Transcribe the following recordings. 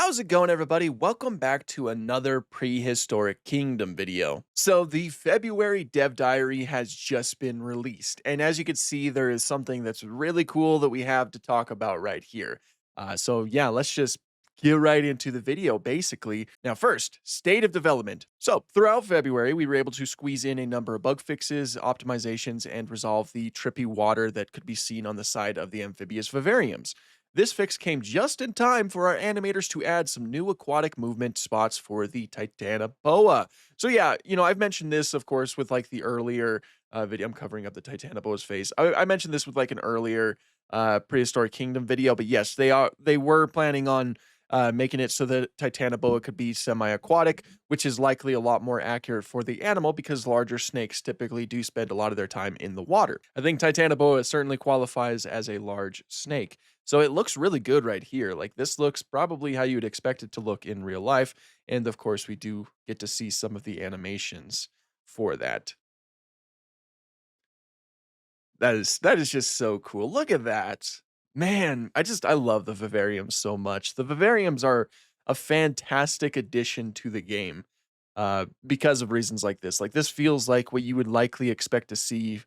How's it going, everybody? Welcome back to another Prehistoric Kingdom video. So the February dev diary has just been released, and as you can see, there is something that's really cool that we have to talk about right here. So yeah, let's just get right into the video, basically. Now first, state of development. So throughout February, we were able to squeeze in a number of bug fixes, optimizations, and resolve the trippy water that could be seen on the side of the amphibious vivariums. This fix came just in time for our animators to add some new aquatic movement spots for the Titanoboa. So yeah, I've mentioned this, of course, with like the earlier video. I'm covering up the Titanoboa's face. I mentioned this with like an earlier Prehistoric Kingdom video, but yes, they were planning on making it so that Titanoboa could be semi-aquatic, which is likely a lot more accurate for the animal because larger snakes typically do spend a lot of their time in the water. I think Titanoboa certainly qualifies as a large snake. So it looks really good right here. Like this looks probably how you'd expect it to look in real life. And of course, we do get to see some of the animations for that. That is just so cool. Look at that. Man, I love the vivariums so much. The vivariums are a fantastic addition to the game because of reasons like this. Like this feels like what you would likely expect to see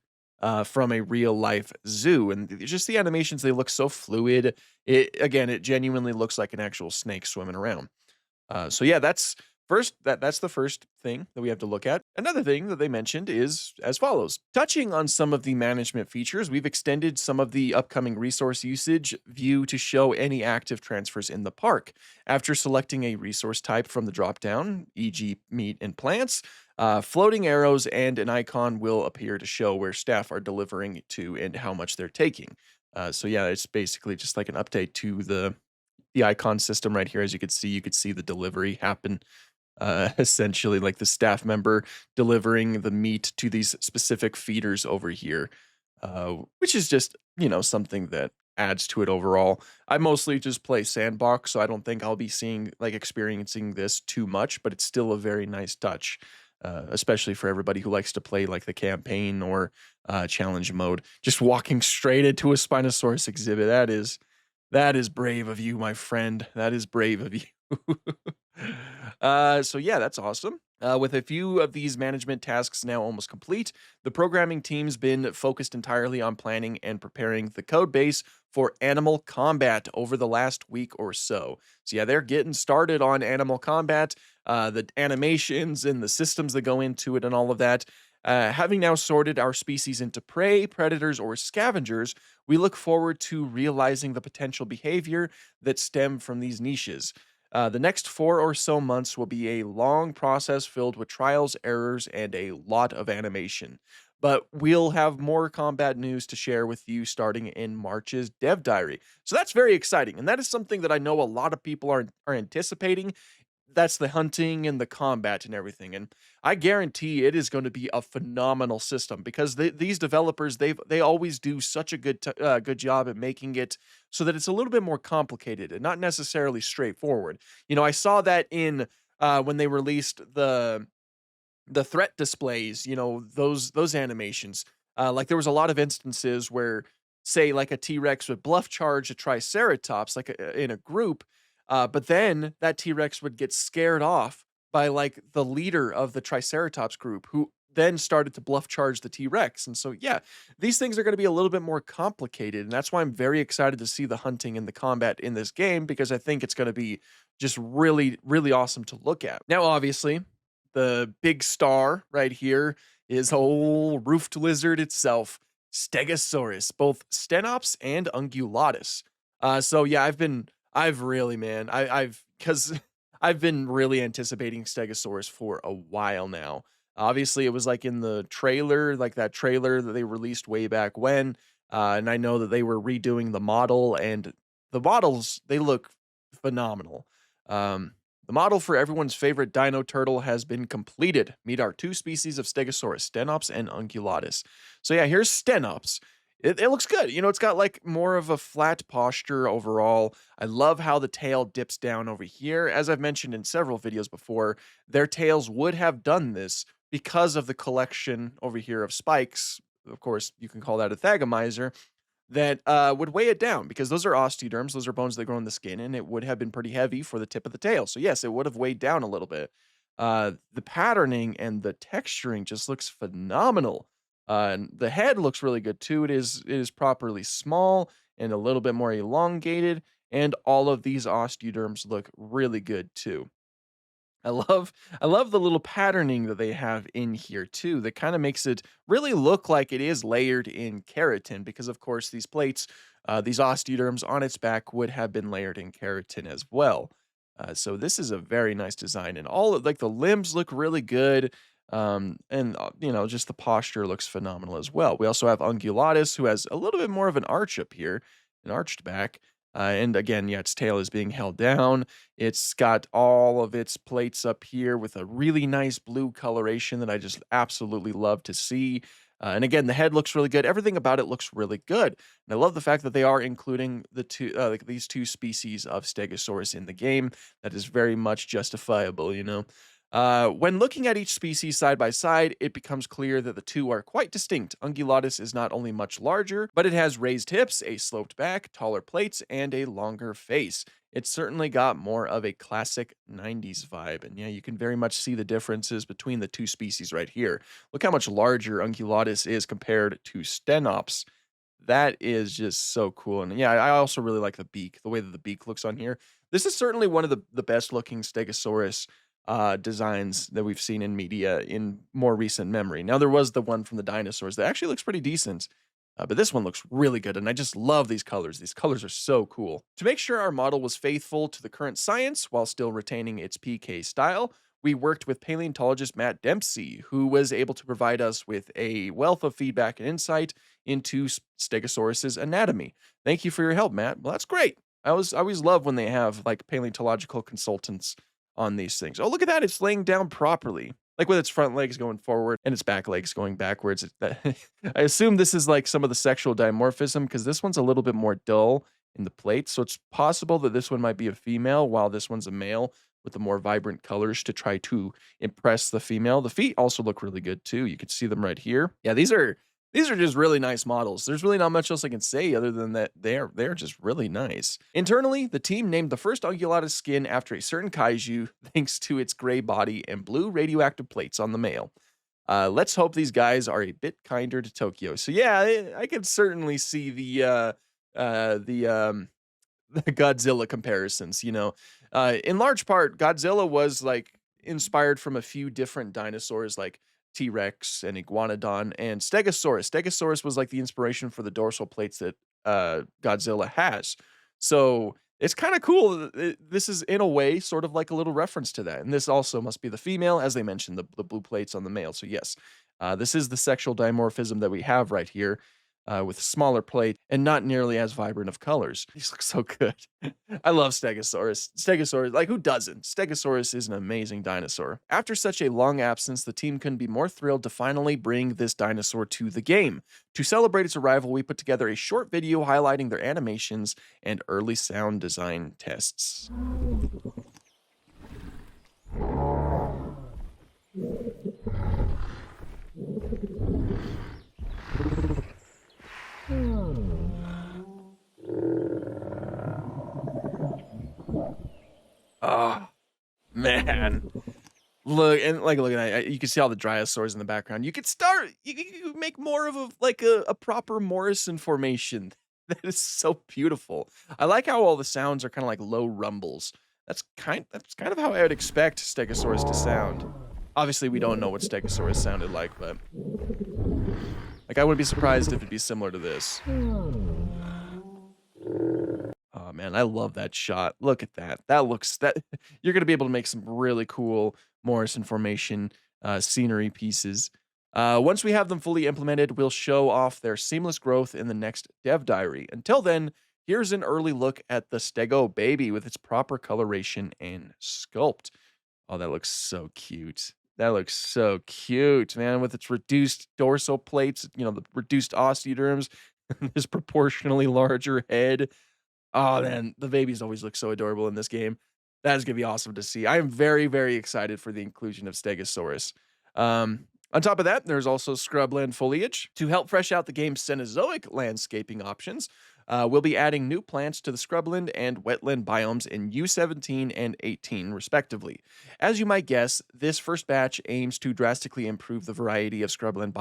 from a real life zoo, and just the animations, they look so fluid. It genuinely looks like an actual snake swimming around. So yeah, that's the first thing that we have to look at. Another thing that they mentioned is as follows. Touching on some of the management features, we've extended some of the upcoming resource usage view to show any active transfers in the park. After selecting a resource type from the dropdown, e.g. meat and plants, floating arrows and an icon will appear to show where staff are delivering to and how much they're taking. So yeah, it's basically just like an update to the icon system right here. As you could see the delivery happen, essentially like the staff member delivering the meat to these specific feeders over here, which is just, something that adds to it overall. I mostly just play sandbox, so I don't think I'll be experiencing this too much, but it's still a very nice touch. Especially for everybody who likes to play like the campaign or challenge mode. Just walking straight into a Spinosaurus exhibit. That is brave of you, my friend. That is brave of you. So yeah, that's awesome. With a few of these management tasks now almost complete, the programming team's been focused entirely on planning and preparing the code base for animal combat over the last week or so. So yeah, they're getting started on animal combat, the animations and the systems that go into it and all of that. Having now sorted our species into prey, predators, or scavengers, we look forward to realizing the potential behavior that stem from these niches. The next 4 or so months will be a long process filled with trials, errors, and a lot of animation. But we'll have more combat news to share with you starting in March's dev diary. So that's very exciting. And that is something that I know a lot of people are anticipating. That's the hunting and the combat and everything. And I guarantee it is going to be a phenomenal system because these developers, they always do such a good job at making it so that it's a little bit more complicated and not necessarily straightforward. I saw that in when they released the threat displays, those animations. Like there was a lot of instances where, say, like a T-Rex would bluff charge a Triceratops, like in a group, but then that T-Rex would get scared off by like the leader of the Triceratops group, who then started to bluff charge the T-Rex. And so, yeah, these things are going to be a little bit more complicated, and that's why I'm very excited to see the hunting and the combat in this game because I think it's going to be just really, really awesome to look at. Now, obviously, the big star right here is old roofed lizard itself, Stegosaurus, both Stenops and Ungulatus. So yeah, I've really, man, because I've been really anticipating Stegosaurus for a while now. Obviously, it was like in the trailer, like that trailer that they released way back when, and I know that they were redoing the model, and the models, they look phenomenal. The model for everyone's favorite dino turtle has been completed. Meet our two species of Stegosaurus, Stenops and Ungulatus. So yeah, here's Stenops. It looks good. It's got like more of a flat posture overall. I love how the tail dips down over here. As I've mentioned in several videos before, their tails would have done this because of the collection over here of spikes. Of course, you can call that a thagomizer. that would weigh it down because those are osteoderms. Those are bones that grow in the skin, and it would have been pretty heavy for the tip of the tail. So, yes, it would have weighed down a little bit. The patterning and the texturing just looks phenomenal. And the head looks really good too. It is properly small and a little bit more elongated, and all of these osteoderms look really good too. I love I love the little patterning that they have in here too that kind of makes it really look like it is layered in keratin because of course these plates, these osteoderms on its back would have been layered in keratin as well. So this is a very nice design and all of like the limbs look really good. And just the posture looks phenomenal as well. We also have ungulatus who has a little bit more of an arch up here, an arched back. And again, yeah, its tail is being held down. It's got all of its plates up here with a really nice blue coloration that I just absolutely love to see. And again, the head looks really good. Everything about it looks really good. And I love the fact that they are including like these two species of Stegosaurus in the game. That is very much justifiable. When looking at each species side by side, it becomes clear that the two are quite distinct. Ungulatus is not only much larger, but it has raised hips, a sloped back, taller plates, and a longer face. It's certainly got more of a classic 90s vibe. And yeah, you can very much see the differences between the two species right here. Look how much larger Ungulatus is compared to Stenops. That is just so cool. And yeah, I also really like the beak, the way that the beak looks on here. This is certainly one of the best looking Stegosaurus designs that we've seen in media in more recent memory. Now, there was the one from the dinosaurs that actually looks pretty decent, but this one looks really good, and I just love these colors. These colors are so cool. To make sure our model was faithful to the current science while still retaining its PK style, we worked with paleontologist Matt Dempsey, who was able to provide us with a wealth of feedback and insight into Stegosaurus's anatomy. Thank you for your help, Matt. Well, that's great. I always love when they have like paleontological consultants on these things. Oh, look at that. It's laying down properly. Like with its front legs going forward and its back legs going backwards. I assume this is like some of the sexual dimorphism because this one's a little bit more dull in the plate. So it's possible that this one might be a female while this one's a male with the more vibrant colors to try to impress the female. The feet also look really good too. You can see them right here. Yeah, these are just really nice models. There's really not much else I can say other than that they're just really nice. Internally, the team named the first ungulatus skin after a certain kaiju thanks to its gray body and blue radioactive plates on the male. Let's hope these guys are a bit kinder to Tokyo. So yeah, I can certainly see the the Godzilla comparisons. In large part, Godzilla was like inspired from a few different dinosaurs like T-Rex and Iguanodon and Stegosaurus. Stegosaurus was like the inspiration for the dorsal plates that Godzilla has. So it's kind of cool. This is in a way sort of like a little reference to that. And this also must be the female, as they mentioned, the blue plates on the male. So yes, this is the sexual dimorphism that we have right here with smaller plate and not nearly as vibrant of colors. These look so good. I love Stegosaurus. Stegosaurus, like who doesn't? Stegosaurus is an amazing dinosaur. After such a long absence, the team couldn't be more thrilled to finally bring this dinosaur to the game. To celebrate its arrival, we put together a short video highlighting their animations and early sound design tests. Oh, man. Look at that. You can see all the dinosaurs in the background. You could make more of a proper Morrison formation. That is so beautiful. I like how all the sounds are kind of like low rumbles. That's kind of how I would expect Stegosaurus to sound. Obviously, we don't know what Stegosaurus sounded like, but like I wouldn't be surprised if it'd be similar to this. Oh man, I love that shot. Look at that. That you're gonna be able to make some really cool Morrison formation scenery pieces. Once we have them fully implemented, we'll show off their seamless growth in the next dev diary. Until then, here's an early look at the Stego baby with its proper coloration and sculpt. Oh, that looks so cute. That looks so cute, man, with its reduced dorsal plates, the reduced osteoderms, this proportionally larger head. Oh man, the babies always look so adorable in this game. That is gonna be awesome to see. I am very, very excited for the inclusion of Stegosaurus. On top of that, there's also scrubland foliage. To help fresh out the game's Cenozoic landscaping options, we'll be adding new plants to the scrubland and wetland biomes in U17 and 18, respectively. As you might guess, this first batch aims to drastically improve the variety of the scrubland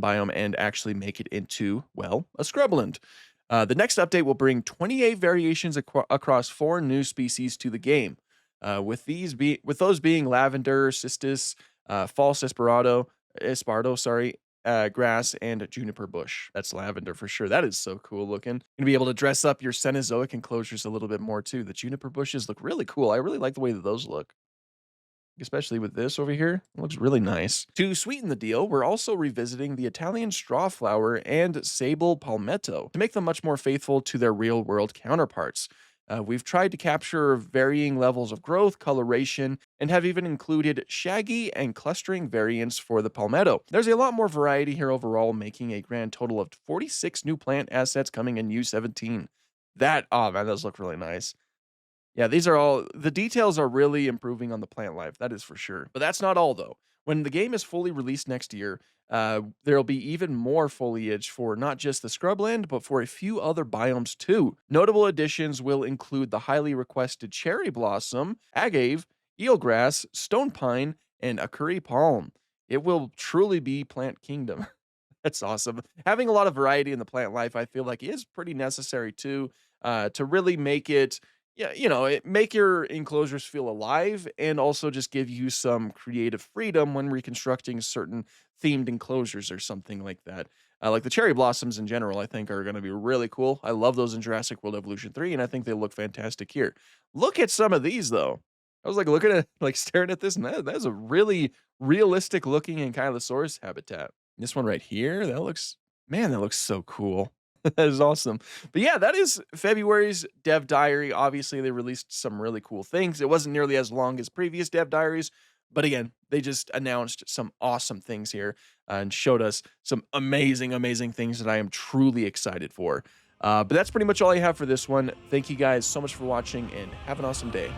biome, and actually make it into, well, a scrubland. The next update will bring 28 variations across 4 new species to the game, with those being lavender, cistus, false esparto, sorry, grass, and juniper bush. That's lavender for sure. That is so cool looking. Gonna be able to dress up your Cenozoic enclosures a little bit more too. The juniper bushes look really cool. I really like the way that those look, especially with this over here. It looks really nice. To sweeten the deal, we're also revisiting the Italian strawflower and sable palmetto to make them much more faithful to their real world counterparts. We've tried to capture varying levels of growth, coloration, and have even included shaggy and clustering variants for the palmetto. There's a lot more variety here overall, making a grand total of 46 new plant assets coming in U17. Oh man, those look really nice. Yeah, these are all the details are really improving on the plant life, that is for sure. But that's not all though. When the game is fully released next year, there'll be even more foliage for not just the scrubland, but for a few other biomes too. Notable additions will include the highly requested cherry blossom, agave, eelgrass, stone pine, and a curry palm. It will truly be plant kingdom. That's awesome. Having a lot of variety in the plant life, I feel like is pretty necessary too, to really make it, yeah, make your enclosures feel alive and also just give you some creative freedom when reconstructing certain themed enclosures or something like that. Like the cherry blossoms in general, I think are going to be really cool. I love those in Jurassic World Evolution 3, and I think they look fantastic here. Look at some of these though. I was like looking at, like staring at this, and that's a really realistic looking Ankylosaurus habitat. This one right here, that looks so cool. That is awesome. But yeah, that is February's Dev Diary. Obviously, they released some really cool things. It wasn't nearly as long as previous Dev Diaries, but again, they just announced some awesome things here and showed us some amazing, amazing things that I am truly excited for. But that's pretty much all I have for this one. Thank you guys so much for watching and have an awesome day.